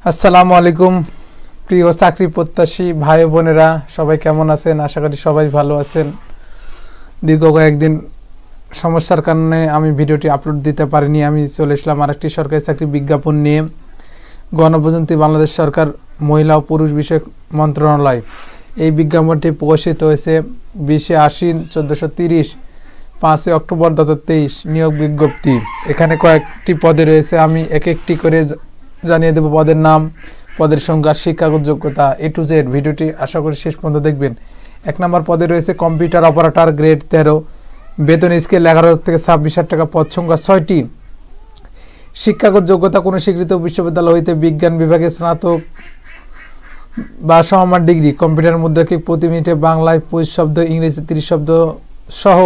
আসসালামু আলাইকুম প্রিয় চাকরি প্রত্যাশী ভাই বোনেরা, সবাই কেমন আছেন? আশা করি সবাই ভালো আছেন। দীর্ঘ কয়েকদিন সমস্যার কারণে আমি ভিডিওটি আপলোড দিতে পারিনি। আমি চলে এসলাম আরেকটি সরকারি চাকরি বিজ্ঞাপন নিয়ে। গণপ্রজাতন্ত্রী বাংলাদেশ সরকার মহিলা ও পুরুষ বিষয়ক মন্ত্রণালয় এই বিজ্ঞাপনটি প্রকাশিত হয়েছে 20 আশ্বিন 1430 5 অক্টোবর 2023। নিয়োগ বিজ্ঞপ্তি। এখানে কয়েকটি পদে রয়েছে, আমি এক একটি করে জানিয়ে দেব পদের নাম, পদের সংখ্যা, শিক্ষাগত যোগ্যতা A to Z। ভিডিওটি আশা করি শেষ পর্যন্ত দেখবেন। 1 নম্বর পদে রয়েছে কম্পিউটার অপারেটর, গ্রেড 13, বেতন স্কেল 11,000 থেকে 26,000 টাকা, পদ সংখ্যা 6টি। শিক্ষাগত যোগ্যতা কোনো স্বীকৃত বিশ্ববিদ্যালয় হইতে বিজ্ঞান বিভাগে স্নাতক বা সমমান ডিগ্রি। কম্পিউটার মুদ্রাকে প্রতি মিনিটে বাংলায় 25 শব্দ, ইংরেজিতে 30 শব্দ সহ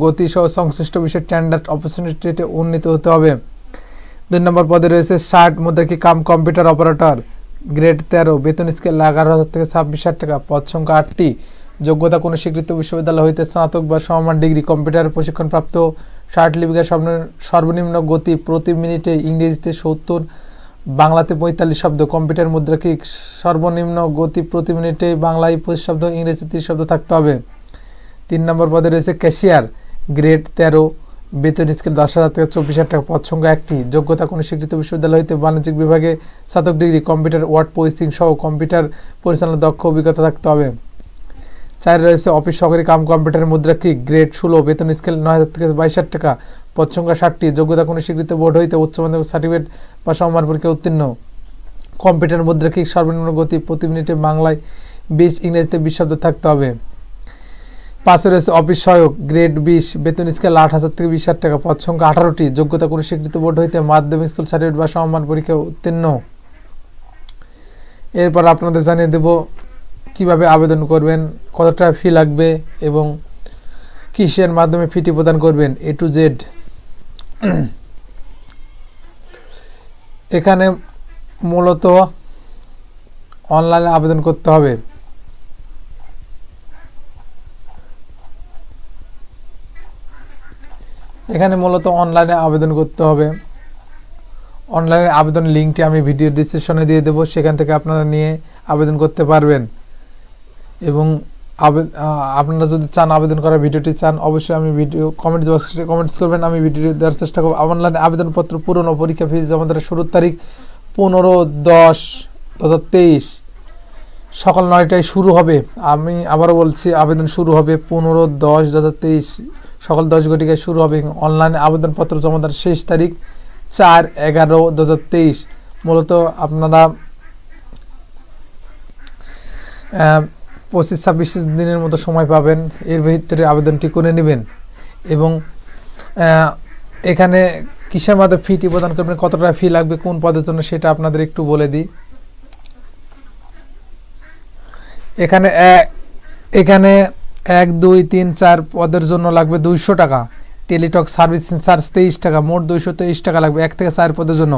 গতি সহ সংশ্লিষ্ট বিষয়ে স্ট্যান্ডার্ড অপরচুনিটিতে উন্নীত হতে হবে। 2 নম্বর পদে রয়েছে 60 মুদ্রাকি কাম কম্পিউটার অপারেটর, গ্রেড 13, বেতন স্কেল 11,000 থেকে 26,000 টাকা, পদ সংখ্যা 8টি। যোগ্যতা কোনো স্বীকৃত বিশ্ববিদ্যালয় হইতে স্নাতক বা সমমান ডিগ্রি। কম্পিউটার প্রশিক্ষণপ্রাপ্ত 60 লিপিকার সর্বনিম্ন গতি প্রতি মিনিটে ইংরেজিতে 70, বাংলাতে 45 শব্দ। কম্পিউটার মুদ্রাকি সর্বনিম্ন গতি প্রতি মিনিটে বাংলায় 25 শব্দ, ইংরেজিতে 30 শব্দ থাকতে হবে। 3 নম্বর পদে রয়েছে ক্যাশিয়ার, গ্রেড 13, বেতন স্কেল 10,000 থেকে 24,000 টাকা, পদ সংখ্যা 1টি। যোগ্যতা কোনো স্বীকৃত বিশ্ববিদ্যালয় হইতে বাণিজ্যিক বিভাগে স্নাতক ডিগ্রি। কম্পিউটার ওয়ার্ড প্রসেসিং সহ কম্পিউটার পরিচালনার দক্ষ অভিজ্ঞতা থাকতে হবে। 4 রয়েছে অফিস সহকারী কাম কম্পিউটার মুদ্রাকি, গ্রেড 16, বেতন স্কেল 9,000 থেকে 22,000 টাকা, পদ সংখ্যা 60টি। যোগ্যতা কোনো স্বীকৃত বোর্ড হইতে উচ্চ মাধ্যমিক সার্টিফিকেট বা সমমান পরীক্ষায় উত্তীর্ণ। কম্পিউটার মুদ্রাকি সর্বনিম্ন গতি প্রতি মিনিটে বাংলায় 20, ইংরেজিতে 20 শব্দ থাকতে হবে। 5 রয়েছে অফিস সহায়ক, গ্রেড 20, বেতন স্কেল 8,000 থেকে 20,000 টাকা, পদ সংখ্যা 18টি। যোগ্যতা কোনো স্বীকৃত বোর্ড হইতে মাধ্যমিক স্কুল সার্টিফিকেট বা সমমান পরীক্ষায় উত্তীর্ণ। এরপর আপনাদের জানিয়ে দেব কিভাবে আবেদন করবেন, কত টাকা ফি লাগবে এবং কিসের মাধ্যমে ফিটি প্রদান করবেন, A to Z। এখানে মূলত অনলাইনে আবেদন করতে হবে। এখানে মূলত অনলাইনে আবেদন করতে হবে। অনলাইনে আবেদন লিঙ্কটি আমি ভিডিও ডিসক্রিপশনে দিয়ে দেবো, সেখান থেকে আপনারা নিয়ে আবেদন করতে পারবেন। এবং আপনারা যদি চান আবেদন করার ভিডিওটি চান, অবশ্যই আমি ভিডিও কমেন্ট বক্সে কমেন্টস করবেন, আমি ভিডিও দেওয়ার চেষ্টা করব। অনলাইনে আবেদনপত্র পূরণ ও পরীক্ষা ফি জমা দেওয়ার শুরুর তারিখ 15/10/2023 সকাল 9টায় শুরু হবে। আমি আবারও বলছি, আবেদন শুরু হবে 15/10/2023 সকাল 10 ঘটিকায় শুরু হবে। অনলাইনে আবেদনপত্র জমা দেওয়ার শেষ তারিখ 4/11/2023। মূলত আপনারা 25-26 দিনের মতো সময় পাবেন, এর ভিতরে আবেদনটি করে নেবেন। এবং এখানে কিসের মাধ্যমে ফিটি প্রদান করবেন, কত টাকা ফি লাগবে কোন পদের জন্য, সেটা আপনাদের একটু বলে দিই। এখানে 1, 2, 3, 4 পদের জন্য লাগবে 200 টাকা। টেলিটক সার্ভিসিং চার্জ 23 টাকা, মোট 223 টাকা লাগবে 1 থেকে 4 পদের জন্য।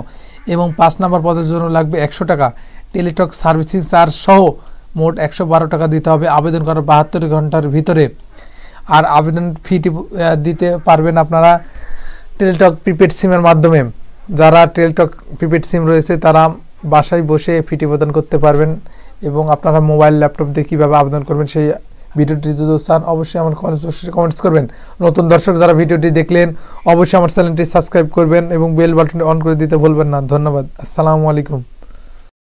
এবং 5 নম্বর পদের জন্য লাগবে 100 টাকা। টেলিটক সার্ভিসিং চার্জ সহ মোট 112 টাকা দিতে হবে আবেদন করার 72 ঘন্টার ভিতরে। আর আবেদন ফিটি দিতে পারবেন আপনারা টেলিটক প্রিপেড সিমের মাধ্যমে। যারা টেলিটক প্রিপেড সিম রয়েছে তারা বাসায় বসে ফিটি প্রদান করতে পারবেন। এবং আপনারা মোবাইল ল্যাপটপ দিয়ে কীভাবে আবেদন করবেন সেই ভিডিওটি যদি চান, অবশ্যই আমার কমেন্টস করবেন। নতুন দর্শক যারা ভিডিওটি দেখলেন, অবশ্যই আমার চ্যানেলটি সাবস্ক্রাইব করবেন এবং বেল বাটনটি অন করে দিতে ভুলবেন না। ধন্যবাদ। আসসালামু আলাইকুম।